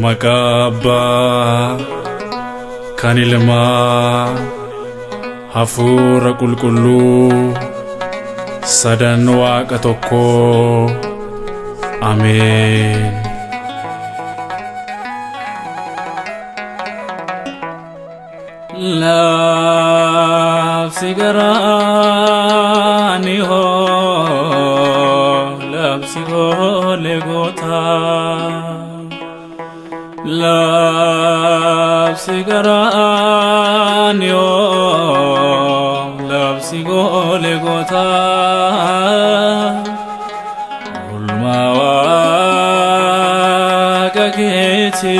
Makaba kanilma hafura kulkulu sadan waqa tokko amen. Labsi garani ho labsi ho legota labsi garani ho labsi ho legota ulmawa kaketi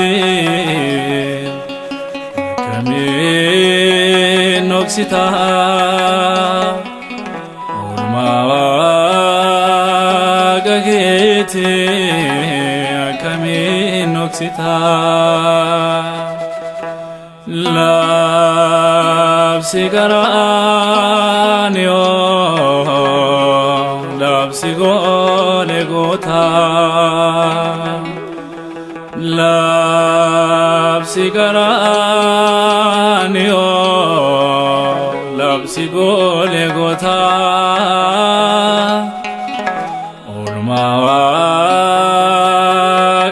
noksita ulmawa gagete kami noksita labsi garani o labsi gole gota labsi garani o labsi gole gota ulmawa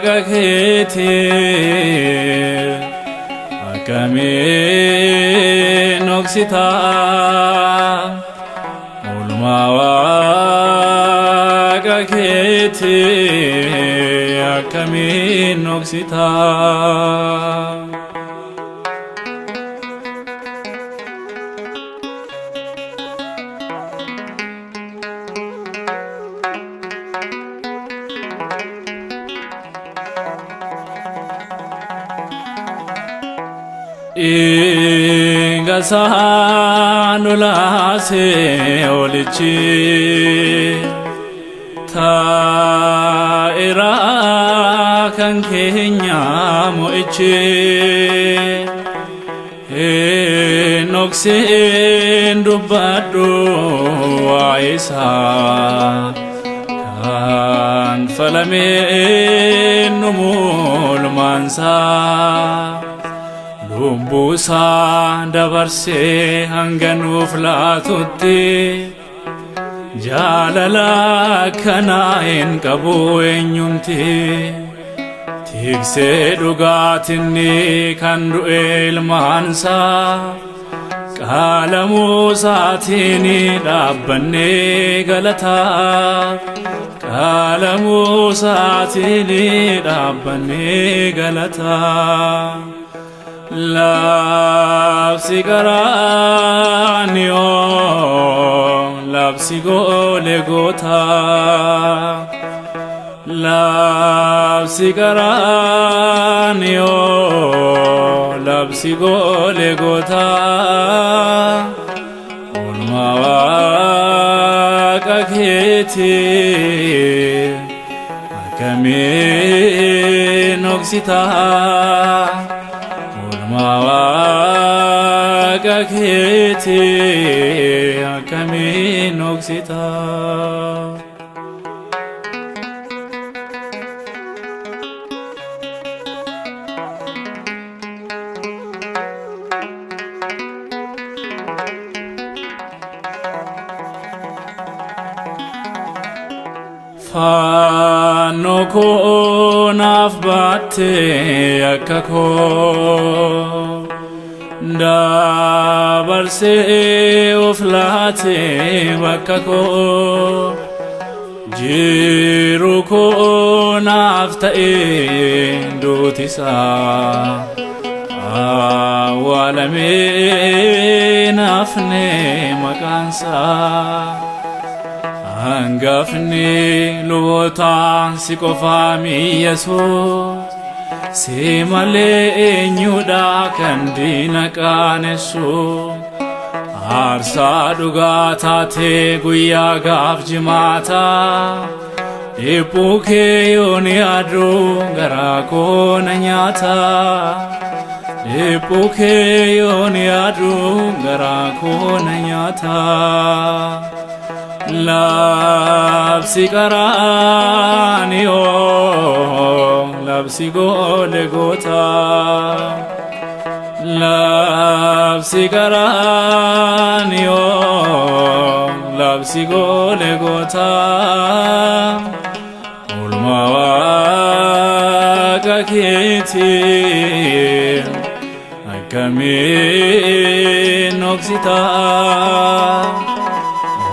gagete akame noksita ulmawa gagete akame noksita Ingasano lase olichi ta era kan kenya moichi noksen dubado aisa kan falame numul mansa Lumbusa dabarse hanganu flatutti jalala kana en qabu enyumti tikse dugatinni kan du'el mansa qalamu saatini dabbanne galata qalamu saatini dabbanne galata labsi garani o labsi gole gota labsi garani o labsi gole gota ulmawa gagete akame noksita ulmawa gagete akame noksita Fano ko nafbate akako dabarse oflate bakako jiru ko naftae dutisa awalame nafne makansa Angafni lubotan sikofami Yesus simale enyuda kandina kanesu arsa dugatate guya gafjimata epuke yoni adru garako nanyata epuke yoni adru garako nanyata labsi garani o labsi Golgota labsi Qaraniyoo labsi Golgota oolmaa Waaqa keetiin akkamiin dhoksita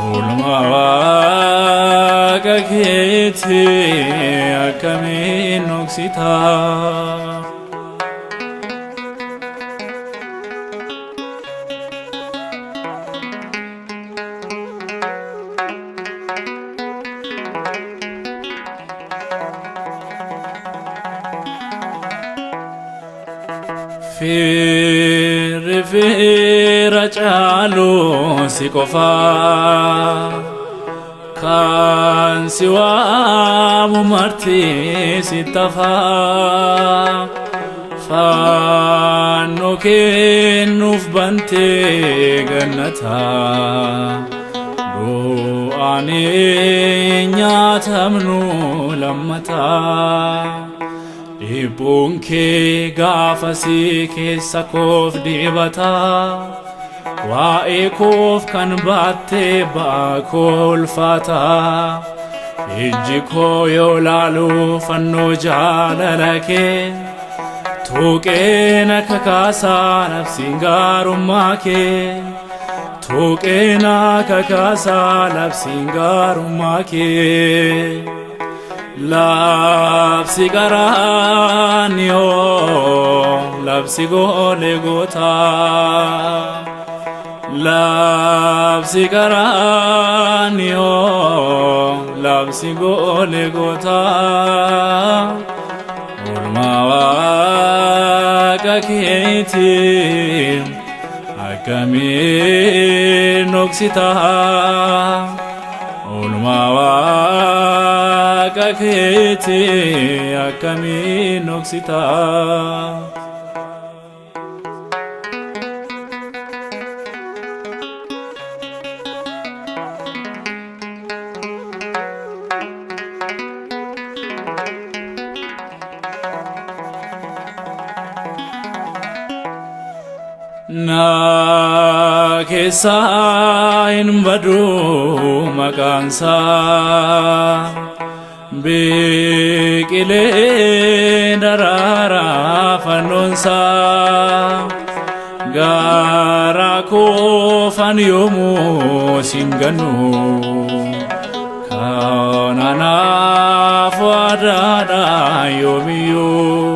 oolmaa Waaqa keetiin akkamiin dhoksita. Fira caalu si qofa kan si waamu marti si tafa fannoo kennuuf bante gannata du'aanii nyaatamnu lammata. Dhibbuun kee gaafasii keessa koof dibata waa'ee koof kan baattee ba'aa koo ulfaata ijji koo yoo laalu fannoo jaalala kee tuqeen akka kaasaa labsiin gaarummaa kee tuqeen akka kaasaa labsiin gaarummaa kee. Labsi Qaraniyoo labsi Golgota labsi Qaraniyoo labsi Golgota oolmaa Waaqa keetiin akkamiin dhoksita oolmaa Waaqa keetiin akkamiin dhoksita. Na keessaa hin badu maqaansaa biqilee daraaraa fannoonsaa garaa koofan yoomuu siin gannu kan anaaf waadaadhaa yoomiyyuu.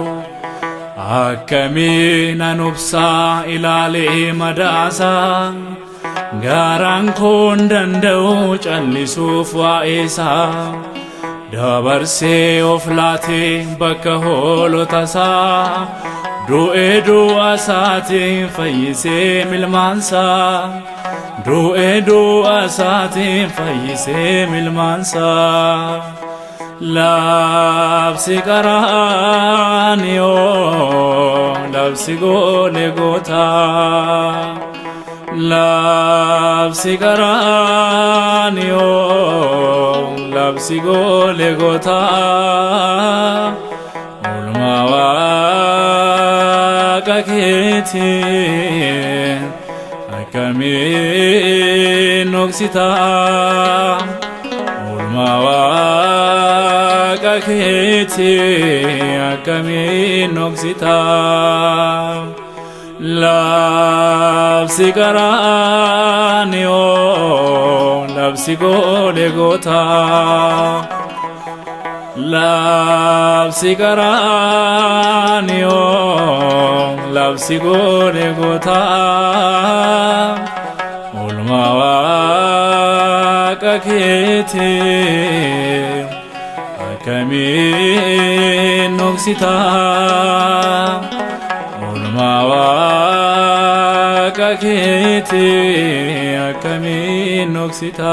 Akkamiin an obsaa ilaalee madaasaa garaan koon danda'u callisuuf waa'eesaa dabarsee of laatee bakka hoolotasaa du'ee du'a isaatiin fayyisee milmaansaa du'ee du'a isaatiin fayyisee milmaansaa. Labsi Qaraniyoo labsi Golgota labsi Qaraniyoo labsi Golgota oolmaa Waaqa keetiin akkamiin dhoksita oolmaa Waaqa keetiin akkamiin dhoksita. Labsi Qaraniyoo labsi Golgota labsi Qaraniyoo labsi Golgota oolmaa Waaqa keetiin akkamiin dhoksita oolmaa Waaqa keetiin akkamiin dhoksita.